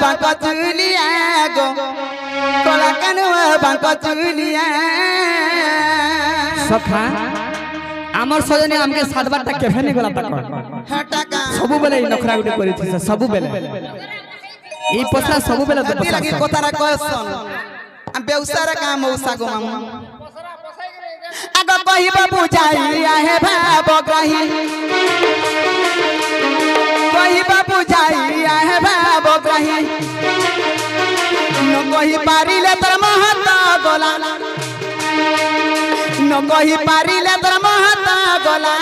बांका चुलिया गो कला कानुआ बांका चुलिया सखा आमर सजनी हमके सातबार तक केफे नहीं गला तक हटाका सबु बेले नखरा गुटे करी थी सबु बेले ई पसला सबु बेले तो पसला लगी कोतारा कहसन हम बेउसारा काम मौसा गो मामू आगो कहि बाबू जाई आहे भाबो कहि बाबू जाई आहे भाबो कहि न कहि पारिले तर महता गोला न कहि पारिले तर महता गोला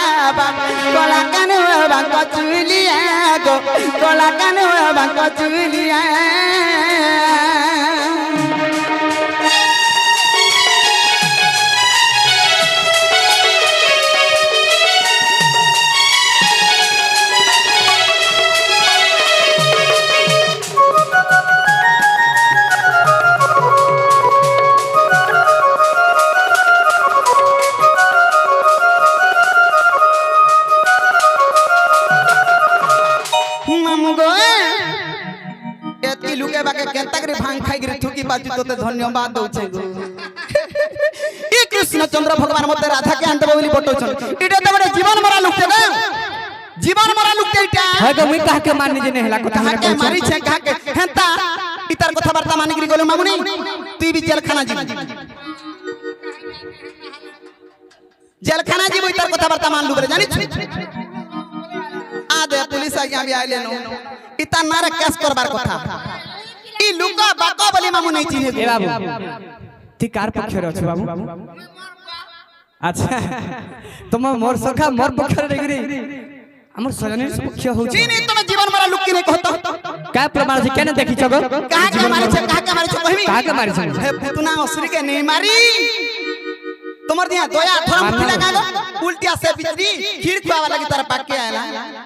कोला कानुआ बांका चुलिया गो कोला कानुआ बांका चुलिया धन्यवाद कृष्ण चंद्र भगवान मत राधा के अंत बोली बटोछन इटा त बड़े जीवन मरा लुकते ना जीवन मरा लुकते इटा है तो मैं कह के माननी जे नेहला कथा में के मारी छे कह के हेंता इतार कथा वार्ता मानी गिरी गोले मामुनी तू भी जेल खाना जी जेल खाना जी इतार कथा वार्ता मान लु बरे जानि आ दे पुलिस आ गया भी आइले नो इता नारे केस करबार कथा ई लुका बाका बोली मामू नहीं चिन्हे ए बाबू ती कार पक्ष रे छ बाबू अच्छा तुम मोर सखा मोर पक्ष रे गिरी हमर सजनी पक्ष हो जी नहीं तुम जीवन मरा लुक के नहीं कहतो का प्रमाण से केने देखि छगो कहा के मारे छ कहबी कहा के मारे छ हे पुतना असुरी के नहीं मारी तुमर दिया दया थोड़ा मुठी लगा दो उल्टिया से बिचरी खीर खुआवा लगी तारा पाक के आला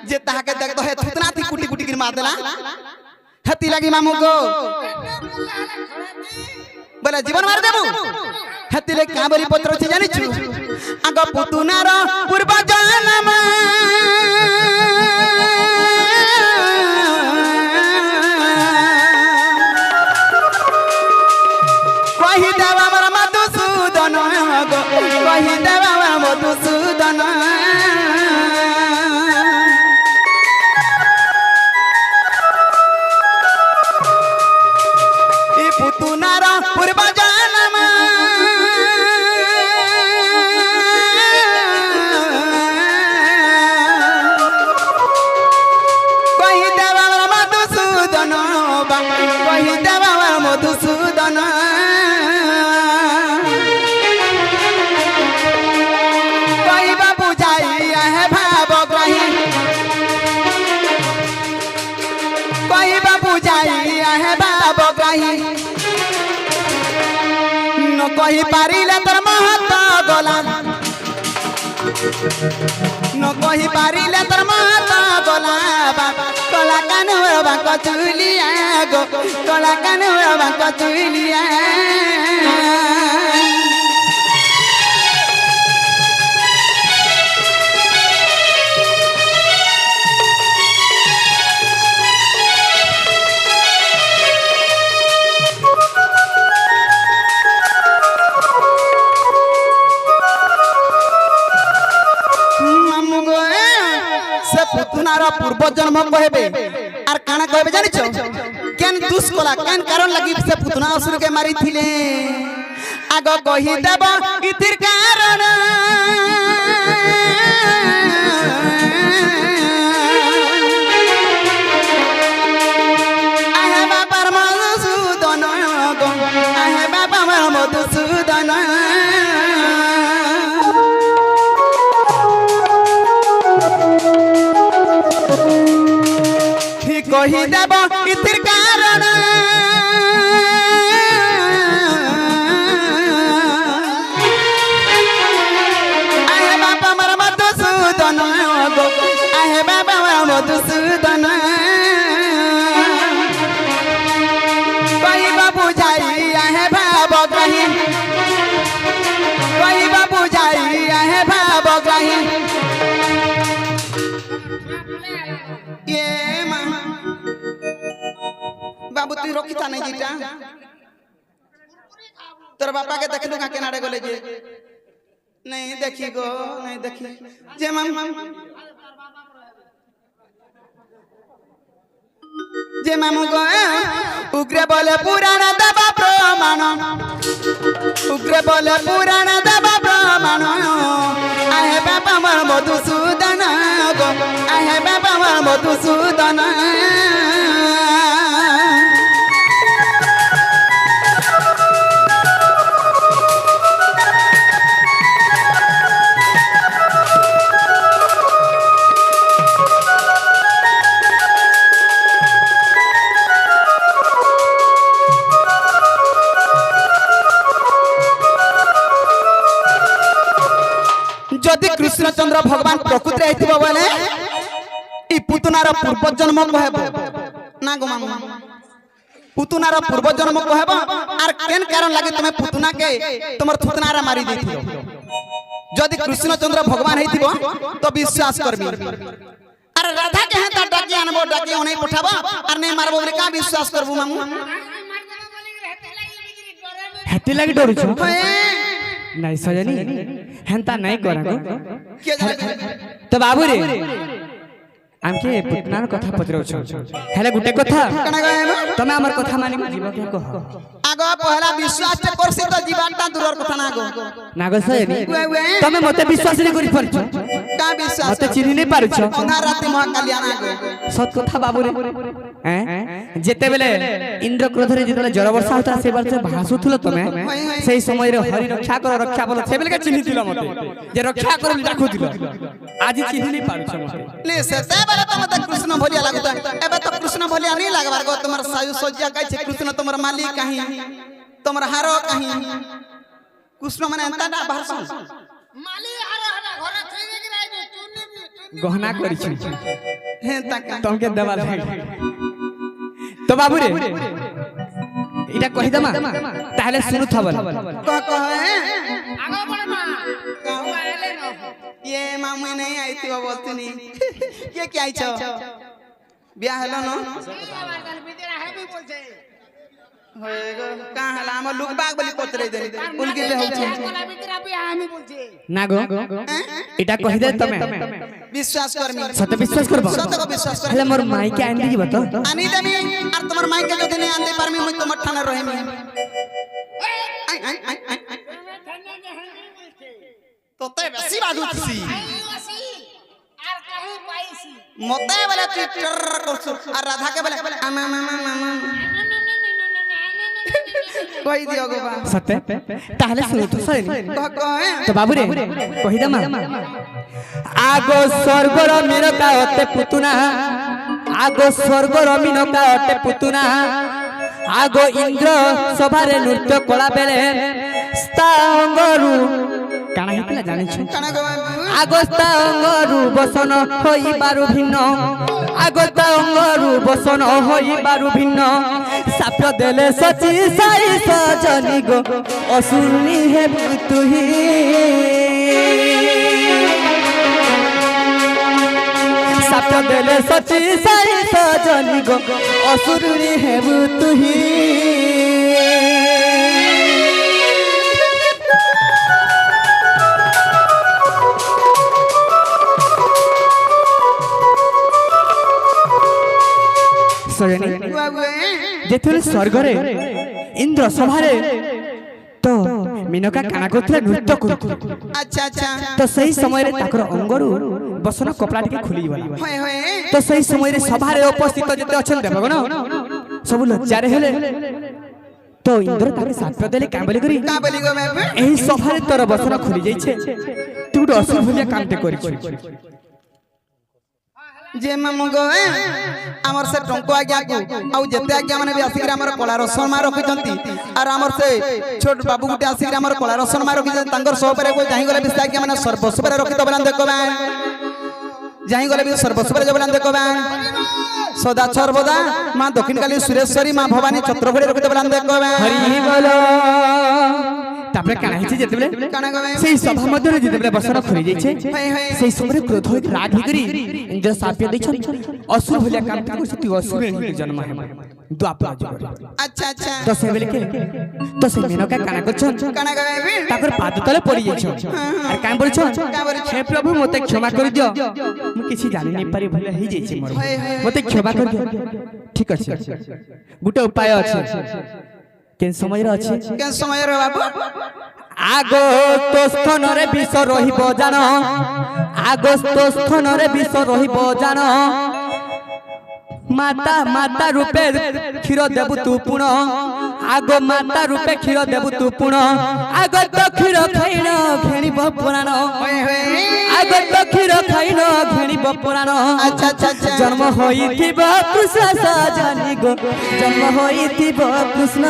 जे ताहा के देख दो हे थुतना थी कुटी कुटी गिर मार देला हती लगी मामू को बोले जीवन मार देबू हती ले का बोली पत्र छी जानि छु आगो पुतुनार पूर्व जन्म कहि देवा हमर मधुसूदन गो कहि देवा मधुसूदन पुतुनार पूर्व जन्म कहि देवा मधुसूदन कहि देवा मधुसूदन कहि बाबू जाई है भाव ग्रही कहि बाबू जाई है भाव ग्रही न कहि पारिले तर महता गोला न कहि पारिले तर महता गोला कोला कानुआ बांका चुलिया गो कोला कानुआ बांका चुलिया पुतुनार पूर्व जन्म कहबे आर काना कहबे जानि छ केन दुष्कला केन कारण लगी से पुतना असुर के मारी थिले आगो कहि देब इतिर कारण आहे बाबा मधुसूदन गो आहे बाबा मधुसूदन कहि देब इतिर कारण आहे बाबा मर मधुसूदन गो आहे बाबा मधुसूदन कहि बाबू जाई आहे भाव ग्रही कहि बाबू जाई आहे भाव ग्रही ये मामा बाबू तू रखी था नहीं जीटा तोर बापा के देखलू का केनारे गले जे नहीं देखी गो नहीं देखी जे मामू गो उग्र बोले पुराण दबा प्रमाण उग्र बोले पुराण दबा प्रमाण आहे बाबा मोर मधुसूदन गो आहे बाबा मोर मधुसूदन जदि कृष्णचंद्र भगवान प्रकृति हेतिबो बोले ई पुतनार पूर्व जन्म कहबो ना गो मामू पुतनार पूर्व जन्म कहबो आर केन कारण लागे तमे पुतना के तमर थुतनारा मारी देथियो जदि कृष्णचंद्र भगवान हेतिबो तो विश्वास करबी अरे राधा के हेता डाकी अनबो डाकी ओने पठाबो आर नै मारबो बोले का विश्वास करबो मामू हेती लागी डरू छ नहीं सजनी हेंता नहीं करा तो बाबू रे आमके पुतनार कथा पचरो छ हेले गुटे कथा तमे हमर कथा मानि जीव के कह आगो पहला विश्वास ते करसी तो जीवनटा दूरर कथा नागो सजनी तमे मते विश्वास नहीं करि परछ का विश्वास मते चिन्हि नहीं पारुछ अंधा राति महा कल्याण आगो सत कथा बाबू रे हैं जेते बेले इंद्र क्रोध रे जेते जड़ वर्षा होता से वर्ष भासुथुल तमे सेही समय रे हरि रक्षा कर रक्षा बोल से बेले के चिन्हि दिला मते जे रक्षा कर डाकू दिला आज चिन्हि नहीं पारुछ मते ले से बेले तो मते कृष्ण भलिया लागत एबे तो कृष्ण भलिया नहीं लागबार गो तमर सायु सज्जा काई छे कृष्ण तमर मालिक काहे तमर हारो काहे कृष्ण माने एंता ना भाषण माली हारो हटा घरे थई के राइबे गहना करि छी हे तका तमके दबा दे तो बाबू रे इटा कहि दमा ताहले सुनु थबल कह आगो बड़ मा कहू आले न ये मामू नहीं आई थी बोलतनी ये क्या आई छ बियाह हलो न बितेरा है भी बोल छे होएगो का हला हम लोग बाग बली कोतरे दे उनके ले हो छे कोला बितेरा बियाह हम बोल छे नागो इटा कहि दे तमे विश्वास करमी सत विश्वास करबो सत को विश्वास कर हले मोर माई के आंदी जीव तो आनी देमी और तुम्हार माई के जदी नहीं आंदे परमी मुई तो मठाना रहेमी तो ते बेसी बाजुसी आर कहीं पाइसी मते वाला ट्विटर करछु और राधा के बोले मामा कोई दियो गो बा सत्य ताहले सुनु तो सही कह तो बाबू रे कहि दमा आगो स्वर्गर मिनका अते पुतुना आगो स्वर्गर मिनका अते पुतुना आगो इंद्र सभारे नृत्य कला बेले स्तांगरु काना हितला जानि छ काना गो आगो स्तांगरु बसन होई बारु भिन्न आगो स्तांगरु बसन होई बारु भिन्न साप्य देले सची साई सजनी गो असुरनी हे तुही साप्य देले सची साई सजनी गो असुरनी हे तुही जेथुले स्वर्ग रे इंद्र सभारे तो मिनका काना करथले नृत्य करथले अच्छा अच्छा तो सही समय रे ताकर अंगरु बसन कपड़ा टिके खुली गला होय होय तो सही समय रे सभारे उपस्थित जेते अछन देबगन सब लज्जारे हेले तो इंद्र ताके साथ देले काबली करी का बोली गो मैं एही सभारे तोर बसन खुली जाई छे तू तो असुर भलिया कामते करी जे मामू गो हमर से टंको आज्ञा को आउ जते आज्ञा माने भी आसिक हमर कला रसन मा रखि जंती और हमर से छोट बाबू गुटे आसिक हमर कला रसन मा रखि जंती तांगर सब परे को जाहि गले भी आज्ञा माने सर्वस्व परे रखि तबलान देखो बा जाहि गले भी सर्वस्व परे जबलान देखो बा सदा सर्वदा मां दक्षिण काली सुरेश्वरी मां भवानी छत्रफड़ी रखि तबलान देखो बा हरि बोलो তারপরে কানা হইছে যেতেবেলে কানা গবে সেই সভা মধ্যে যেতেবেলে বসন খরি যাইছে হই হই সেই সময় ক্রোধ হই রাগ হইকরি ইন্দ্র সাপিয়া দিছন অসুর হলিয়া কাম করছে তুই অসুর জন্ম হেবা দ্বাপর যুগরে আচ্ছা আচ্ছা তো সেবেলে কে তো সে মেনকা কানা করছন কানা গবে তাকর পাদ তলে পড়ি যাইছ আর কাম বলছ হে প্রভু মতে ক্ষমা করে দিও মু কিছু জানি নাই পারি ভুল হই যাইছে মোর মতে ক্ষমা করে দিও ঠিক আছে গুটে উপায় আছে কেন সময় আছে কেন সময় রে বাবু আগস্ত স্থনরে বিষ রহিব জান আগস্ত স্থনরে বিষ রহিব জান মাতা মাতা রূপে ক্ষীর দেবু তু পুণ আগ মাতা রূপে ক্ষীর দেবু তু পুণ আগত ক্ষীর খাইন ঘেণিব পুরাণ হই হই আগত ক্ষীর খাইন ঘেণিব পুরাণ আচ্ছা আচ্ছা আচ্ছা জন্ম হইতিব কৃষ্ণ সজনি গো জন্ম হইতিব কৃষ্ণ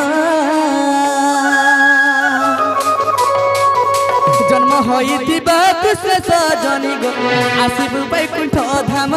জন্ম হইতিব কৃষ্ণ সজনি গো আসিব বৈকুণ্ঠ ধাম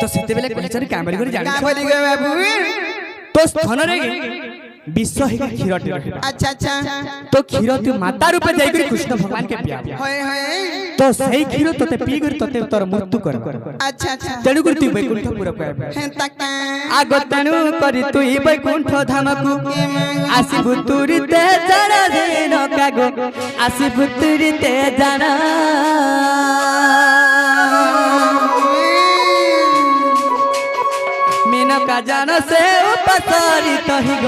তো সেতেবেলে কইছরি কামরি করে জানি কা বলি গে বাবু তো স্থনরে বিশ্ব হিকা ক্ষীরটি রহিবা আচ্ছা আচ্ছা তো ক্ষীর তুই মাতা রূপে যাই করে কৃষ্ণ ভগবান কে পিয়া হই হই তো সেই ক্ষীর তোতে পি করে তোতে তোর মৃত্যু কর আচ্ছা আচ্ছা তেণু করে তুই বৈকুণ্ঠ পুরা পাইবা হেন তাকা আগ তেণু করি তুই বৈকুণ্ঠ ধামকু আসিবু তুরিতে জানা দিন কাগো আসিবু তুরিতে জানা মেনকা জান সে উপসরিত হিগ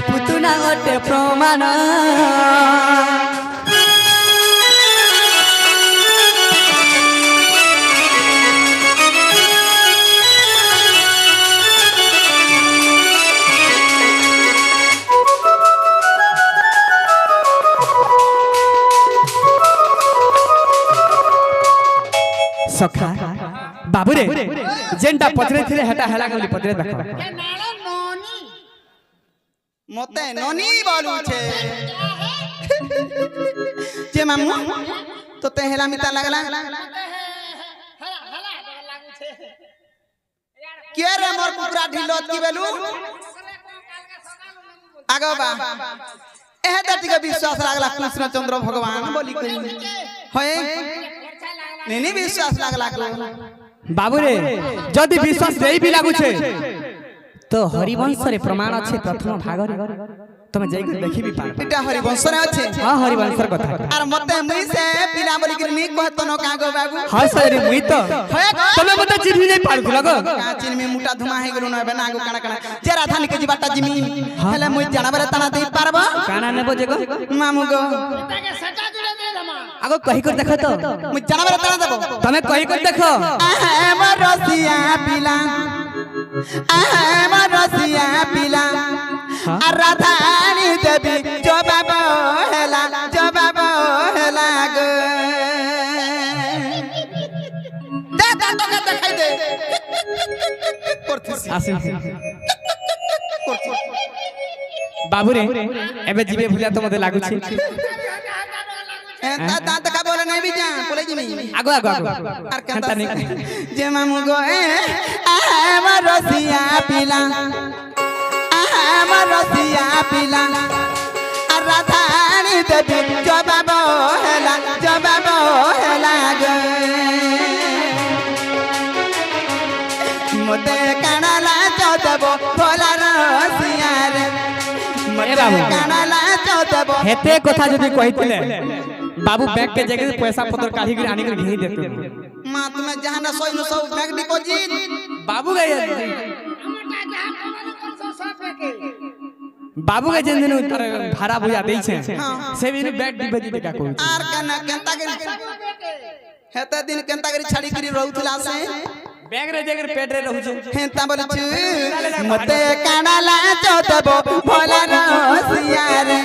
পুতুনা অটে প্রমাণ সখা বাবুরে যেনটা পচরে থিলে হেটা হেলা গলি পচরে দেখো মতে ননি বলুছে যে মামু তোতে হেলা মিতা লাগলা কে রে মোর কুকুরা ঢিলত কি বেলু আগো বা এহে দাটিকে বিশ্বাস লাগলা কৃষ্ণচন্দ্র ভগবান বলি কই হয় নেনি বিশ্বাস লাগলা কো বাবুরে যদি বিশ্বাস দেই বি লাগুছে তো হরিবংশরে প্রমাণ আছে প্রথম ভাগরে তুমি যাই দেখিবি পার এটা হরিবংশরে আছে হ্যাঁ হরিবংশর কথা আর মতে মুই সে পিলা বলি কি নি কহত ন কাগো বাবু হ্যাঁ সরি মুই তো হয় গো তুমি মতে চিনি নাই পারু লাগো কাচিন মে মুটা ধুমা হে গলু নবে না গো কানা কানা যে রাধানি কে জিবাটা জিমি হেলে মুই জানাবারে তানা দেই পারবো কানা নেবো যে গো মামু গো আগো কহি কর দেখো তো মুই জানাবারে তানা দেবো তুমি কহি কর দেখো আমার রসিয়া পিলা আমার রসিয়া পিলা আর রাধানি দেবী জবাব হেলা গো দে দে তোকে দেখাই দে করছিস আসিন বাবুরে এবে জিবে ভুলিয়া তো মতে লাগুছে তা দেখা বলে নাই বিজা বলে জিমি আগো আগো আগো আর কেন খান্তা নেই যে মামু গো আমার রসিয়া পিলা আমার রসিয়া পিলা আর রাধানি দেবী জবাব হেলা গো মতে কানালা চদব ভোলা রসিয়া রে মতে কানালা চদব হেতে কথা যদি কইতিলে বাবু ব্যাগ के जगह पैसा पत्र काढ़ी के आने के घेई देते মা তুমি জাহানা সইনু সব ব্যাংক ডিপোজিট बाबू गए बाबू के जिन दिन उतर भाड़ा बुझा देई छे से भी बैग डिबे दिते का कोई আর কেন কেনতা করি হেতে দিন কেনতা করি ছাড়ি করি রহুতলা সে बैग रे जगह पेट रे रहू छे হেতা বলছু মতে কানালা চতব ভোলা রসিয়া রে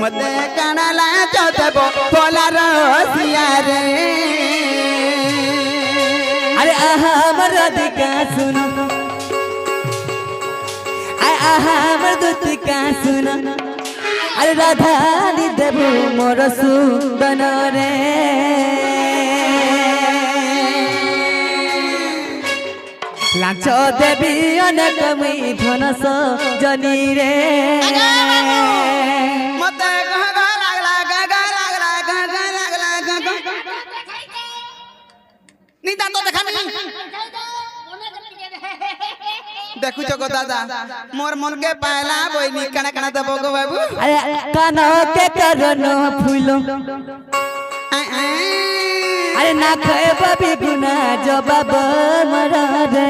মতে কানালা চতব ভোলা রসিয়া রে अरे आहा मरद का सुनो আহা আমার দুটি কা শুন আরে রাধা নি দেবু মোর সুন্দন রে লাঞ্চ দেবী অনেক মুই ধনস জনি রে মতে গগা লাগলা গগা লাগলা গগা লাগলা গগা নিতা তো দেখানি দেখুছ গো দাদা মোর মন কে পায়লা বইনি কানা কানা দেব গো বাবু আরে কান কে করন ফুল আরে না খাইব বিগুনা জবাব মর রে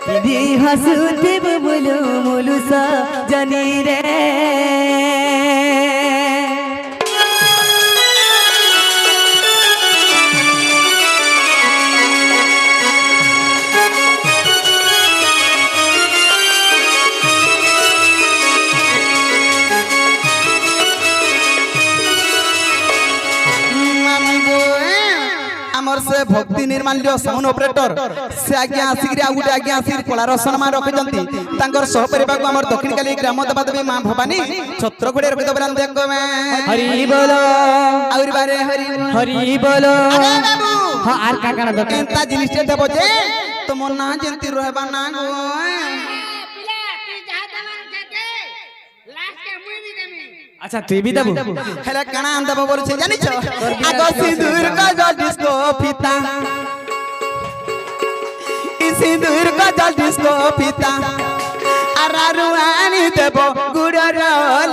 দিদি হসুতিব মুলু মুলু স জনি রে से भक्ति निर्माल्य साउंड ऑपरेटर से आज्ञा आसिक आ गुटे आज्ञा आसिक कलार सम्मान रखिजंती तांकर सहपरिवार को हमर दक्षिण काली ग्राम देवी मां भवानी छत्रगुड़े रखि दबरान देखो मैं हरि बोलो और बारे हरि हरि बोलो अरे बाबू हां आर का काना दक एंता जिनिस ते देबो जे तो मन ना जंती रहबा ना गो पिला तू जा दवान जाके लास्ट के मुई भी देमी अच्छा तू भी देबो हेला काना आन देबो बोल छे जानि छ आगो सिंदूर का जल डिस्को फीता ई सिंदूर का जल डिस्को फीता आरारुआनी देबो गुडर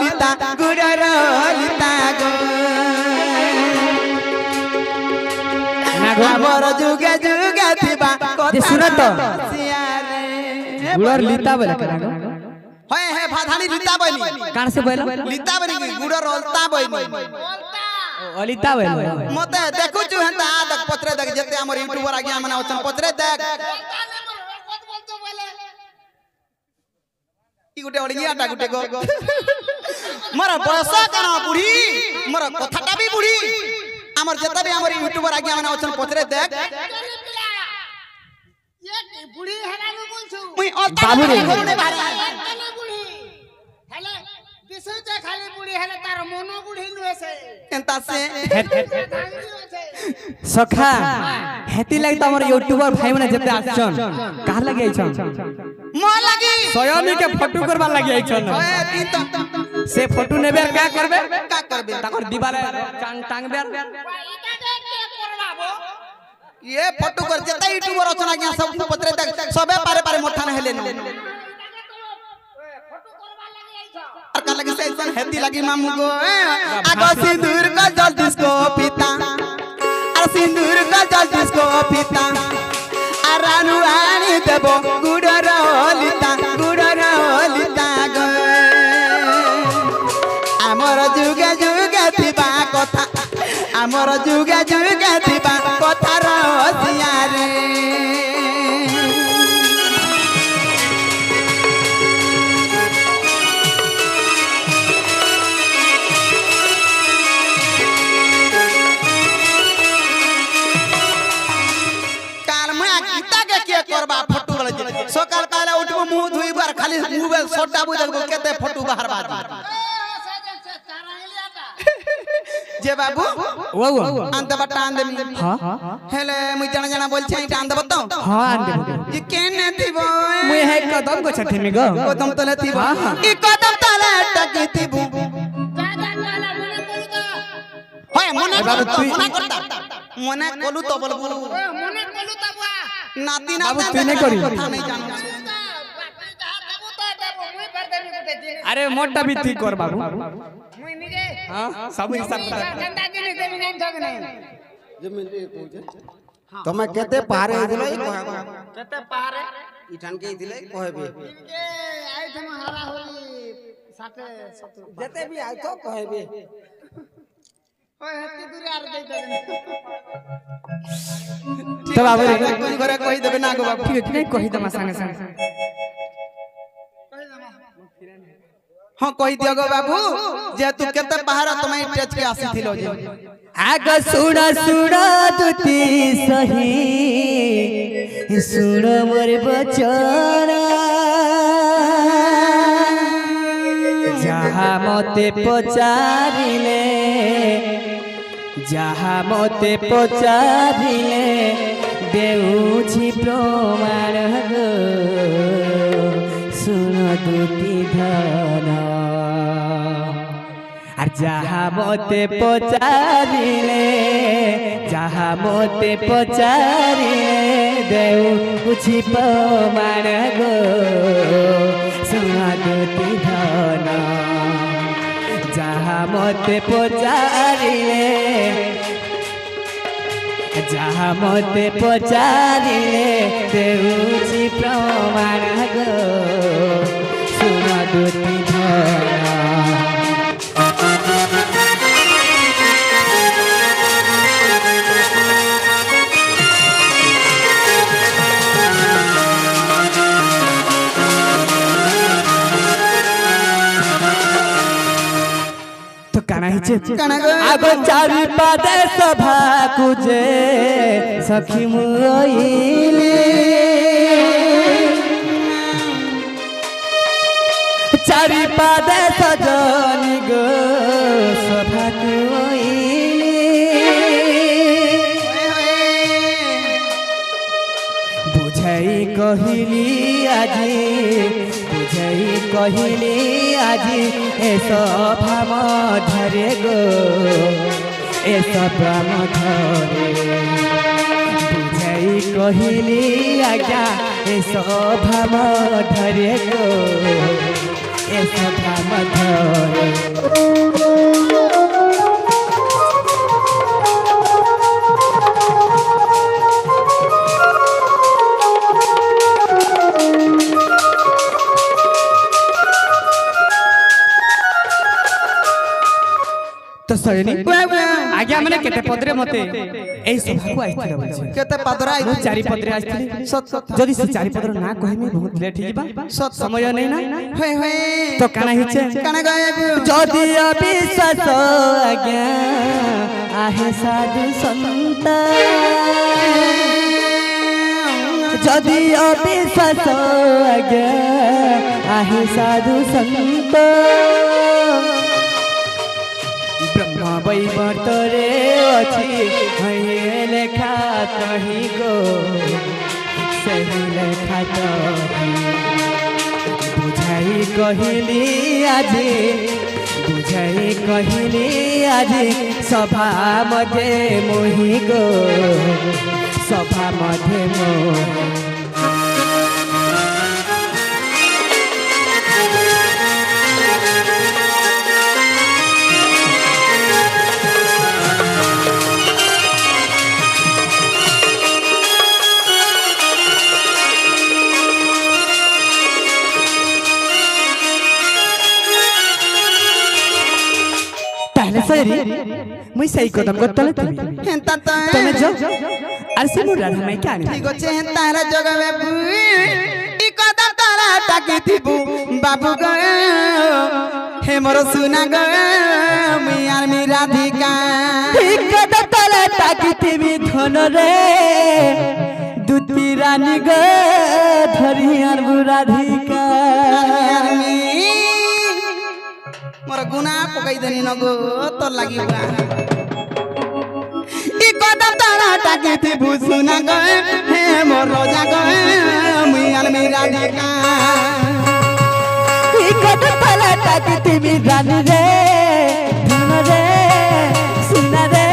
लिता गो हमर जुगे जुगे थिबा जे सुन तो सियारे गुड़र लीता बोले कना होय हे भाधानी लीता बनी कान से बोलो लीता बनी की गुडर अलता बनी अलिता बोले मते देखु छु हंता देख पत्रे देख जते हमर यूट्यूबर आज्ञा मना ओछन पत्रे देख ई गुटे ओडियाटा गुटे गो मोर बयस कन बुढ़ी मोर कथाटा भी बुढ़ी हमर जते भी हमर यूट्यूबर आज्ञा मना ओछन पत्रे देख ये बुढ़ी हेरानु बोलछु मुई अलता बाबू रे बुढ़ी हेले दिसुचे खाली बुढ़ी हेले तार मनो बुढ़ी नुएसे एंता से सखा हेती लाग त हमर यूट्यूबर भाई माने जते आछन कहा लगे आछन म लगी स्वयं के फोटो करबा लगे आछन ओए ती तो से फोटो नेबे का करबे का करबे ताकर दीवार टांगबे इटा के करबाबो ये फोटो कर जता यूट्यूबर ओछन आज्ञा सब पत्रे देख सबे पारे पारे मोठा न हेले न फोटो करबा लगी आइछो और का लगी से ऐसन हेती लगी मामू को आगो सिंदूर का जल डिस्को पीता और सिंदूर का जल डिस्को पीता आरानु आनी देबो गुडर लिता गो हमर जुगे जुगे थिबा कथा हमर जुगे जुगे थिबा कथा रसिया रे करबा फोटो वाला सकाल काला उठबो मुंह धुई बार खाली मोबाइल सोटा बुझ देखबो केते फोटो बाहर बात जे बाबू वो अंत बटा आन दे हां हेले मुई जना जना बोल छै आन दे बताओ हां आन दे ये केने थिबो मुई है कदम को छठी में गो कदम तले थिबो ई कदम तले टकी थिबो दादा वाला मने बोलू तो होय मना करता मने कोलू तो बोलबो मने बोलू तो बुआ नाती बाबू नाती तू नहीं करी कथा नहीं जानो अरे मोटा भी ठीक कर बाबू मुई निजे हां सब हिसाब कर गंदा दिन देवी नहीं ठग नहीं तमे केते पहारे दिलै केते पहारे इठान के दिलै कहबे इनके आई थम हरा होली 60 70 जते भी आइ तो कहबे ओए हत्ती दूर आर दे देबे तो बाबू रे कोई घरे कहि देबे ना गो बाबू ठीक नहीं कहि दमा संगे संगे हां कहि दियो गो बाबू जे तू केते पहाड़ तमे टेच के आसी थिलो जे आग सुण सुण तुति सही सुण मोर बचन जहा मते पचारिले देउछि प्रमाण गो सुन दुति धन আর যাহা মতে পচারিলে দেউছি প্রমাণ গো শুনা দুতি ধন যাহা মতে পচারিলে দেউছি প্রমাণ গো শুনা দুতি ধন आगो चारि पादे सभा कुजे सखी मुइले चारि पादे सजनी गो सभा कुइले बुझाई कहिली আজি ए सभा मधरे गो ए सभा मधरे बुझाई कहिली आज्ञा ए सभा मधरे गो ए सभा मधरे तो सैनी आगे हमने केते पदरे मते एई सभा को आइथिला बोलछे केते पदरा मु चारि पदरे आइथिली सत जदी से चारि पदर ना कहमे बहुत लेट हिबा सत समय नै ना होय होय तो काना हिचे काना गायबू जदी अविश्वास आज्ञा आहे साधु संत जदी अविश्वास आज्ञा आहे साधु संत वैवर्तरे अछि हये लेखा तही गो सही लेखा तही बुझाई कहिली आज सभा मध्ये मोहि गो सभा मध्ये मोहि मुई सही कदम को तले हेंता तो तने जो अरसे मोर राधा मैं क्या नहीं ठीक होचे हेंता रा जग में ई कदम तारा टाकी थिबू बाबू गो हे मोर सुना गो मियार मी राधिका ई कदम तारा टाकी थिबी धन रे दुती रानी गो धरियार राधिका मोर गुना पकाई देनी न गो तो लागी बा ई कदम तारा टाकी थी भूसुना गए हे मोर रोजा गए मियान मी राधिका ई कदम तारा टाकी थी मी रानी रे धन रे सुना रे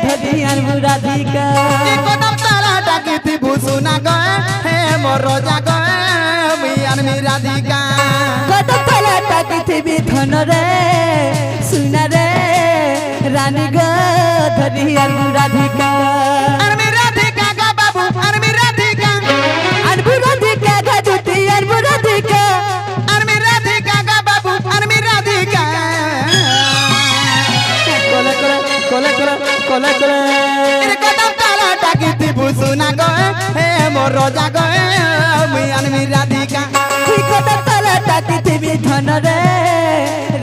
धरियार राधिका ई कदम तारा टाकी थी भूसुना गए हे मोर रोजा गए मियान मी राधिका कदम तारा टाकी थी मी धन रे सुना रे रानी गो धरियार राधिका अरे राधिका गा बाबू अरे राधिका गा जुती राधिका अरे राधिका गा बाबू अरे राधिका कोले रे कदम तारा टाकी थी भूसुना गए हे मोर रोजा गए मियान मी राधिका कदम तारा टाकी थी मी धन रे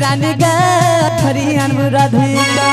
रानी गा धरियार राधिका